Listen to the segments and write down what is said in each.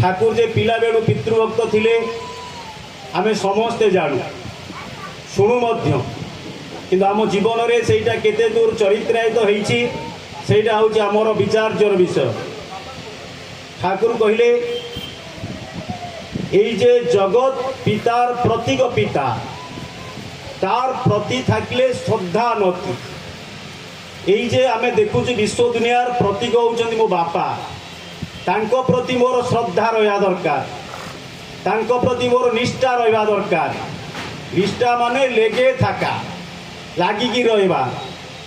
ठाकुर जे पिला बेलू पितृभक्त थिले आमे समस्ते जानू शुणु मध्य किंतु आम जीवन में सेटा केते दूर चरित्रायित होईछि सेटा होछि आमर विचार्यर विषय। ठाकुर कहले এই যে জগৎ পিতার প্রতীক পিতা তার প্রতি থাকলে শ্রদ্ধা নতি। এই যে আমি দেখুছি বিশ্ব দুনিয়ার প্রতীক হচ্ছেন মো বাপা, তাঙ্ক প্রতি মোর শ্রদ্ধা রহা দরকার, তাঙ্ক প্রতি মোর নিষ্ঠা রহা দরকার। নিষ্ঠা মানে লেগে থাকা, লাগিকি রহবা।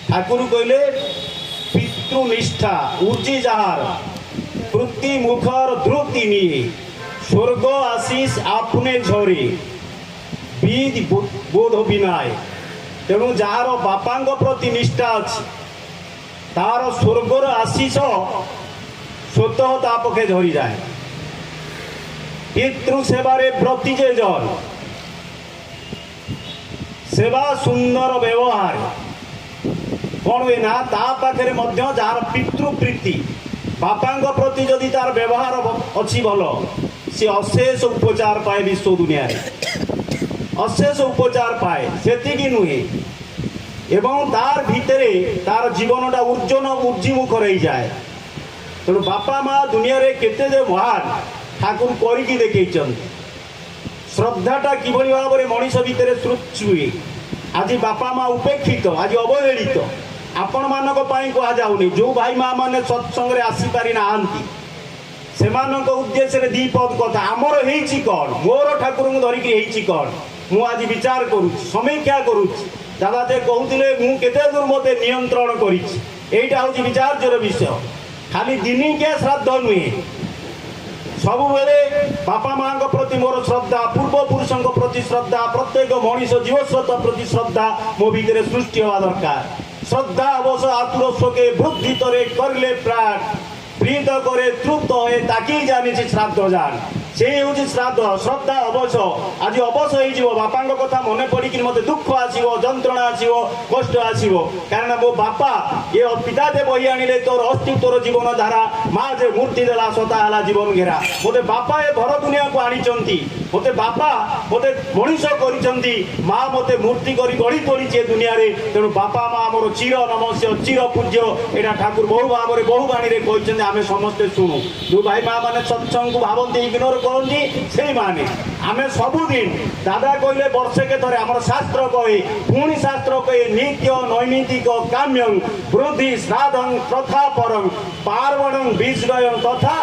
ঠাকুর কইলে পিতৃনিষ্ঠা উর্জি যাহার প্রতি মুখর দ্রুতি নিয়ে स्वर्ग आशीष आपने झरी बीज बोध विनाय। तेणु जार बापा प्रति निष्ठा अच्छी तार स्वर्गर आशीष स्वतः ता पक्षे झरी जाए। पितृ सेवारे व्रती जे जन सेवा सुंदर व्यवहार कौन हुए ना ता पाखे जार पितृप्रीति बापा प्रति जदि तार व्यवहार अच्छी भल सी अशेष उपचार पाए। विश्व दुनिया अशेष उपचार पाए सेतिकी नुहे एवं तार भितरे तार जीवनटा उर्जीमुख रही जाए। तेणु बापा माँ दुनिया रे केते जे महान ठाकुर करिकी देखैछन। श्रद्धाटा किभली भाव में मनीष भितर सृष्टि हुए। आज बापा माँ उपेक्षित आज अवहेलित आपण मानक पई कहा जाउनी। जो भाई माँ माने सत्संग रे आसी पारि नाहांती सेमानक उद्देश्य रे दीपद कथा आमर हेछि कोन मोर ठाकुर को धरिकी हेछि कोन मु आज विचार करूछि समीक्षा करूछि। दादा जे कहउतिले मु केते दूर मते नियंत्रण करिछि एटा होछि विचार्यर विषय। खाली दिनी के श्राद्ध नुहे सब बेले बापा माँ प्रति मोर श्रद्धा पूर्व पुरुषों प्रति श्रद्धा प्रत्येक मनीष जीवस्वत प्रति श्रद्धा मो भितर सृष्टि हवा दरकार। श्रद्धा अवश्य आतुर शोके वृद्धि तरे करले प्राण प्रीत करे तृप्त हे ताकि जानी श्राद्ध जान से हूँ श्राद्ध। श्रद्धा अवश्य आज अवश्य हो बापा कथा मन पड़ी मत दुख आसो जंत्रणा आसो कष्ट आसो कारण मो बापा ये पिता दे बही आनिले तोर अस्तित्वर जीवन धारा माँ जे मूर्ति देला सता जीवन घेरा मते बापा ए भर दुनिया को आनी मते बापा मते मनीष करिसेंती माँ मते मूर्ति करी गढ़ी तोली दुनिया रे। तेणु बापा माँ मोर चिर नमस्य चिर पूज्य एटा ठाकुर बहु भाव में बहु बाणी कहते आम समस्ते शुणु। जो भाई माँ मैंने सत्संग को भावती इग्नोर करती से माने आम सबुदिन दादा कहले वर्षे के थरे आम शास्त्र कहे पुणी शास्त्र कहे नित्य नैमित्तिक काम्यं वृद्धि श्राद्धं तथा परं पार्वणं बीजगयं तथा